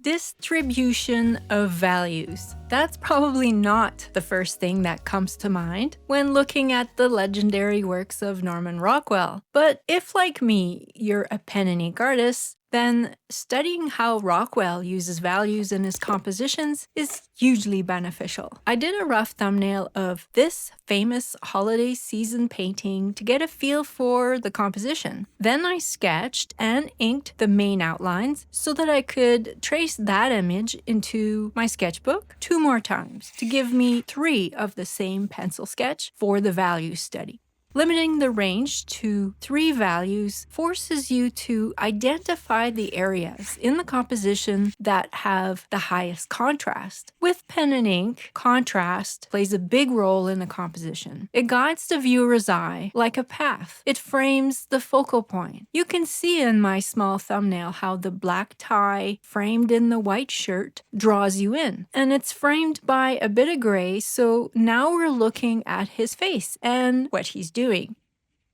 Distribution of values. That's probably not the first thing that comes to mind when looking at the legendary works of Norman Rockwell. But if, like me, you're a pen and ink artist, then studying how Rockwell uses values in his compositions is hugely beneficial. I did a rough thumbnail of this famous holiday season painting to get a feel for the composition. Then I sketched and inked the main outlines so that I could trace that image into my sketchbook 2 more times to give me 3 of the same pencil sketch for the value study. Limiting the range to 3 values forces you to identify the areas in the composition that have the highest contrast. With pen and ink, contrast plays a big role in the composition. It guides the viewer's eye like a path. It frames the focal point. You can see in my small thumbnail how the black tie framed in the white shirt draws you in. And it's framed by a bit of gray, so now we're looking at his face and what he's doing.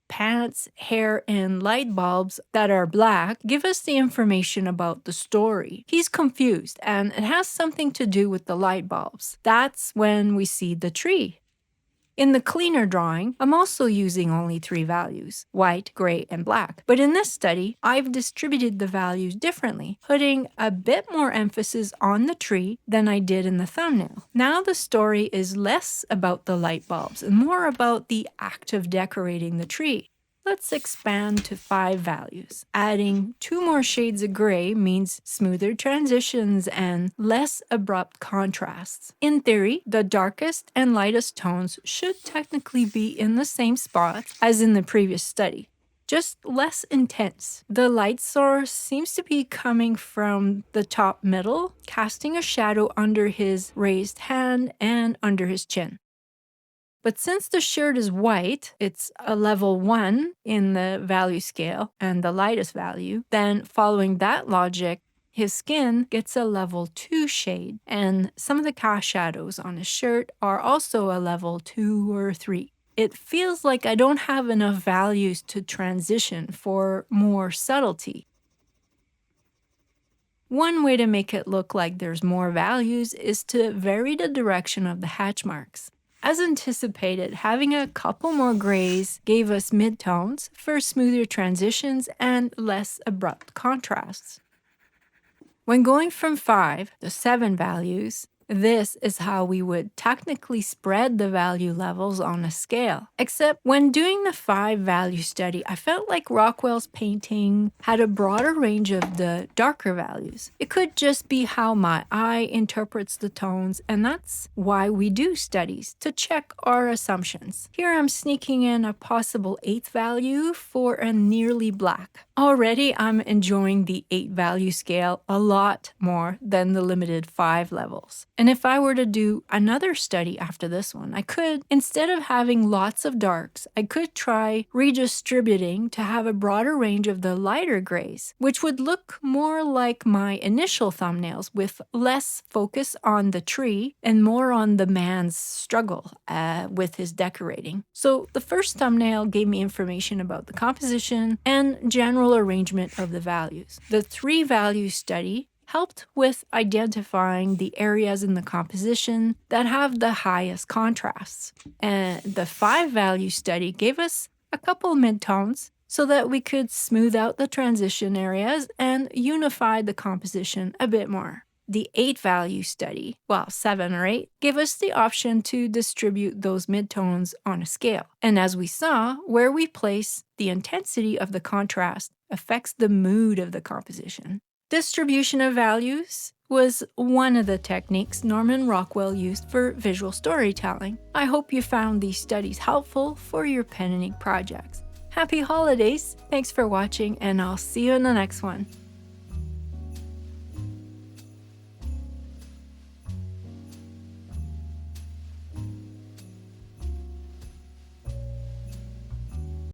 Pants, hair, and light bulbs that are black give us the information about the story. He's confused, and it has something to do with the light bulbs. That's when we see the tree. In the cleaner drawing, I'm also using only 3 values, white, gray, and black. But in this study, I've distributed the values differently, putting a bit more emphasis on the tree than I did in the thumbnail. Now the story is less about the light bulbs and more about the act of decorating the tree. Let's expand to 5 values. Adding 2 more shades of gray means smoother transitions and less abrupt contrasts. In theory, the darkest and lightest tones should technically be in the same spot as in the previous study, just less intense. The light source seems to be coming from the top middle, casting a shadow under his raised hand and under his chin. But since the shirt is white, it's a level 1 in the value scale and the lightest value, then following that logic, his skin gets a level 2 shade, and some of the cast shadows on his shirt are also a level 2 or 3. It feels like I don't have enough values to transition for more subtlety. One way to make it look like there's more values is to vary the direction of the hatch marks. As anticipated, having a couple more grays gave us midtones for smoother transitions and less abrupt contrasts. When going from 5 to 7 values, this is how we would technically spread the value levels on a scale. Except when doing the 5 value study, I felt like Rockwell's painting had a broader range of the darker values. It could just be how my eye interprets the tones, and that's why we do studies, to check our assumptions. Here I'm sneaking in a possible 8th value for a nearly black. Already I'm enjoying the 8 value scale a lot more than the limited 5 levels. And if I were to do another study after this one, I could, instead of having lots of darks, I could try redistributing to have a broader range of the lighter grays, which would look more like my initial thumbnails with less focus on the tree and more on the man's struggle with his decorating. So the first thumbnail gave me information about the composition and general arrangement of the values. The 3 value study helped with identifying the areas in the composition that have the highest contrasts. And the 5 value study gave us a couple midtones so that we could smooth out the transition areas and unify the composition a bit more. The 8 value study, 7 or 8, gave us the option to distribute those midtones on a scale. And as we saw, where we place the intensity of the contrast affects the mood of the composition. Distribution of values was one of the techniques Norman Rockwell used for visual storytelling. I hope you found these studies helpful for your pen and ink projects. Happy holidays! Thanks for watching, and I'll see you in the next one.